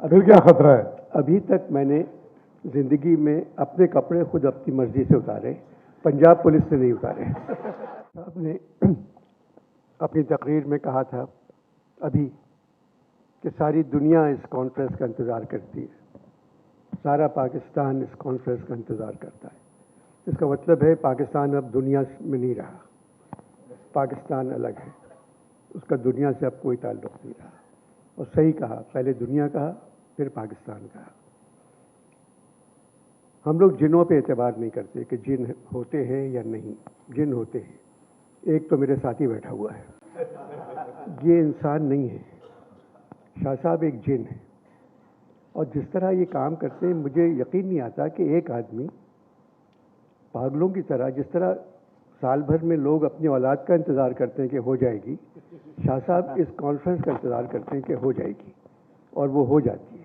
फिर क्या खतरा है? अभी तक मैंने जिंदगी में अपने कपड़े खुद अपनी मर्जी से उतारे, पंजाब पुलिस से नहीं उतारे। आपने अपनी तकरीर में कहा था अभी कि सारी दुनिया इस कॉन्फ्रेंस का इंतज़ार करती है, सारा पाकिस्तान इस कॉन्फ्रेंस का इंतज़ार करता है। इसका मतलब है पाकिस्तान अब दुनिया में नहीं रहा, पाकिस्तान अलग है, उसका दुनिया से अब कोई ताल्लुक़ नहीं रहा। और सही कहा, पहले दुनिया कहा फिर पाकिस्तान कहा। हम लोग जिनों पे एतबार नहीं करते कि जिन होते हैं या नहीं, जिन होते हैं। एक तो मेरे साथ ही बैठा हुआ है, ये इंसान नहीं है, शाह साहब एक जिन है। और जिस तरह ये काम करते हैं मुझे यकीन नहीं आता कि एक आदमी पागलों की तरह, जिस तरह साल भर में लोग अपनी औलाद का इंतज़ार करते हैं कि हो जाएगी, शाह साहब इस कॉन्फ्रेंस का इंतज़ार करते हैं कि हो जाएगी, और वो हो जाती है।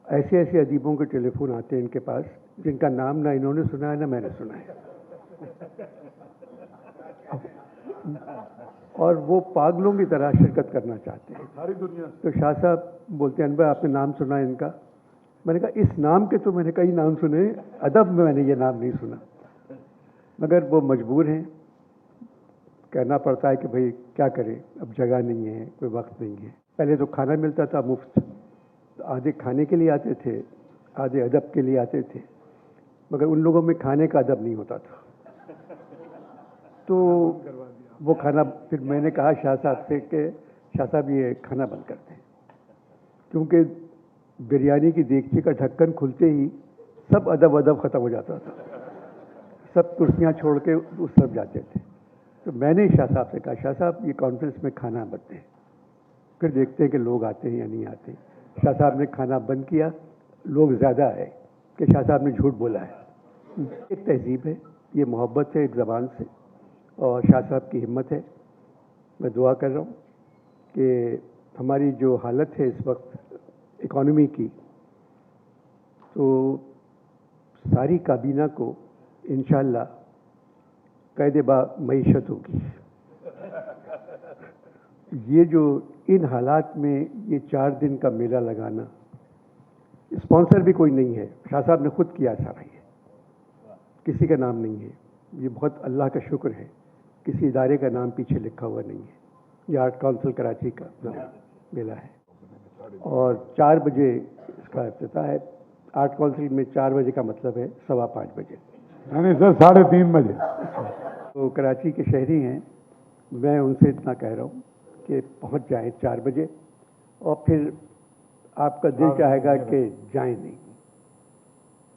ऐसे ऐसे अदीबों के टेलीफोन आते हैं इनके पास जिनका नाम ना इन्होंने सुना है ना मैंने सुना है, और वो पागलों की तरह शिरकत करना चाहते हैं सारी दुनिया। तो शाह साहब बोलते हैं अनवर आपने नाम सुना है इनका? मैंने कहा इस नाम के तो मैंने कई नाम सुने, अदब में मैंने ये नाम नहीं सुना। मगर वो मजबूर हैं, कहना पड़ता है कि भाई क्या करें, अब जगह नहीं है, कोई वक्त नहीं है। पहले तो खाना मिलता था मुफ्त, आधे खाने के लिए आते थे, आधे अदब के लिए आते थे, मगर उन लोगों में खाने का अदब नहीं होता था। तो वो खाना, फिर मैंने कहा शाह साहब से कि शाह साहब ये खाना बंद कर दें, क्योंकि बिरयानी की देगची का ढक्कन खुलते ही सब अदब ख़त्म हो जाता था, सब कुर्सियाँ छोड़ के उस तरफ जाते थे। तो मैंने शाह साहब से कहा शाह साहब ये कॉन्फ्रेंस में खाना बंद दें, फिर देखते हैं कि लोग आते हैं या नहीं आते। शाह साहब ने खाना बंद किया, लोग ज़्यादा आए कि शाह साहब ने झूठ बोला है। एक तहजीब है, ये मोहब्बत है एक ज़बान से, और शाह साहब की हिम्मत है। मैं दुआ कर रहा हूँ कि हमारी जो हालत है इस वक्त इकॉनमी की, तो सारी काबीना को इंशाअल्लाह क़ैद-ए-बा मईशत होगी। ये जो इन हालात में ये 4 दिन का मेला लगाना, स्पॉन्सर भी कोई नहीं है, शाह साहब ने खुद किया सारा, ये किसी का नाम नहीं है। ये बहुत अल्लाह का शुक्र है, किसी इदारे का नाम पीछे लिखा हुआ नहीं है। ये आर्ट काउंसिल कराची का मेला है और 4 बजे इसका इफ्तिताह है। आर्ट काउंसिल में 4 बजे का मतलब है 5:15 बजे, नहीं सर 3:30 बजे। तो कराची के शहरी हैं, मैं उनसे इतना कह रहा हूँ कि पहुँच जाएं 4 बजे, और फिर आपका दिल चाहेगा कि जाएं नहीं,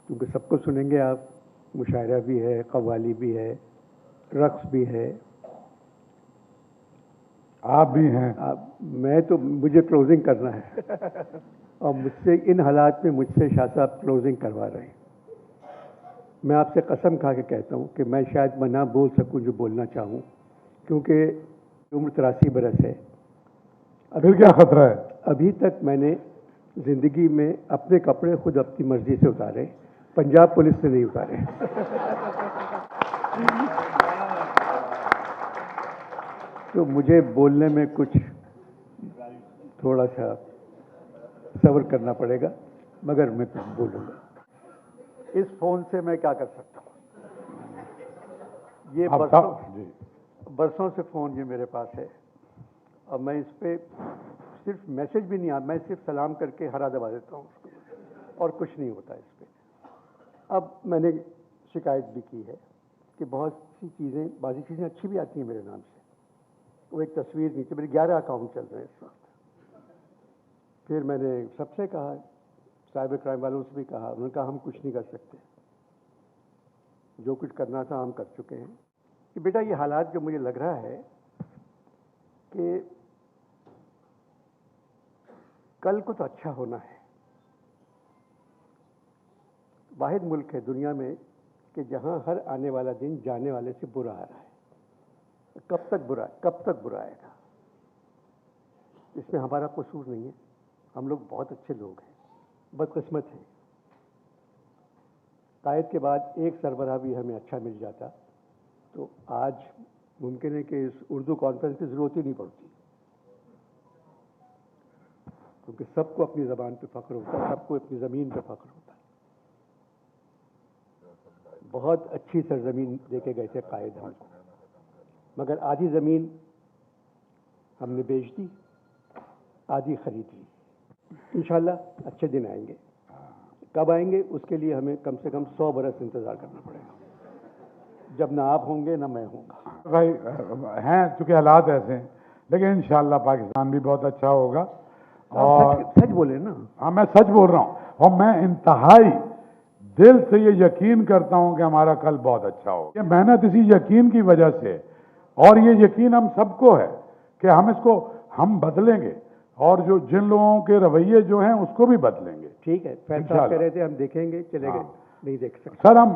क्योंकि सबको सुनेंगे आप। मुशायरा भी है, कव्वाली भी है, रक्स भी है, आप भी हैं। मैं तो, मुझे क्लोजिंग करना है और मुझसे इन हालात में मुझसे शाह साहब क्लोजिंग करवा रहे हैं। मैं आपसे कसम खा के कहता हूँ कि मैं शायद मैं ना बोल सकूँ जो बोलना चाहूँ, क्योंकि उम्र 83 बरस है। फिर क्या खतरा है? अभी तक मैंने जिंदगी में अपने कपड़े खुद अपनी मर्जी से उतारे, पंजाब पुलिस से नहीं उतारे। तो मुझे बोलने में कुछ थोड़ा सा सब्र करना पड़ेगा, मगर मैं कुछ बोलूँगा। इस फोन से मैं क्या कर सकता हूँ? ये बरसों से फ़ोन ये मेरे पास है, और मैं इस पर सिर्फ मैसेज भी नहीं आता, मैं सिर्फ सलाम करके हरा दबा देता हूँ उसको, और कुछ नहीं होता इस पर। अब मैंने शिकायत भी की है कि बहुत सी चीज़ें, बाकी चीज़ें अच्छी भी आती हैं मेरे नाम से। वो एक तस्वीर नीचे, मेरे 11 अकाउंट चल रहे हैं इस वक्त। फिर मैंने सबसे कहा, साइबर क्राइम वालों से भी कहा, उन्होंने कहा हम कुछ नहीं कर सकते, जो कुछ करना था हम कर चुके हैं। कि बेटा ये हालात जो मुझे लग रहा है कि कल को तो अच्छा होना है। वाहिद मुल्क है दुनिया में कि जहां हर आने वाला दिन जाने वाले से बुरा आ रहा है। कब तक बुरा आएगा? इसमें हमारा कसूर नहीं है, हम लोग बहुत अच्छे लोग हैं, बदकिस्मत हैं। कायद के बाद एक सरबराह भी हमें अच्छा मिल जाता तो आज मुमकिन है कि इस उर्दू कॉन्फ्रेंस की ज़रूरत ही नहीं पड़ती। کیونکہ سب کو اپنی زبان پہ فخر ہوتا ہے، سب کو اپنی زمین پہ فخر ہوتا ہے. بہت اچھی سرزمین دے کے گئے تھے قائد ہم کو، مگر آدھی زمین ہم نے بیچ دی، آدھی خرید لی. انشاءاللہ اچھے دن آئیں گے. کب آئیں گے اس کے لیے ہمیں کم سے کم 100 برس انتظار کرنا پڑے گا، جب نہ آپ ہوں گے نہ میں ہوں گا. بھائی ہیں چونکہ حالات ایسے ہیں، لیکن انشاءاللہ پاکستان بھی بہت اچھا ہوگا. اور سچ بولے نا. ہاں میں سچ بول رہا ہوں، اور میں انتہائی دل سے یہ یقین کرتا ہوں کہ ہمارا کل بہت اچھا ہوگا. یہ محنت اسی یقین کی وجہ سے، اور یہ یقین ہم سب کو ہے کہ ہم بدلیں گے، اور جن لوگوں کے رویے جو ہیں اس کو بھی بدلیں گے. ٹھیک ہے، فیصلہ کہہ رہے تھے ہم دیکھیں گے، چلے گئے نہیں دیکھ سکتے. سر ہم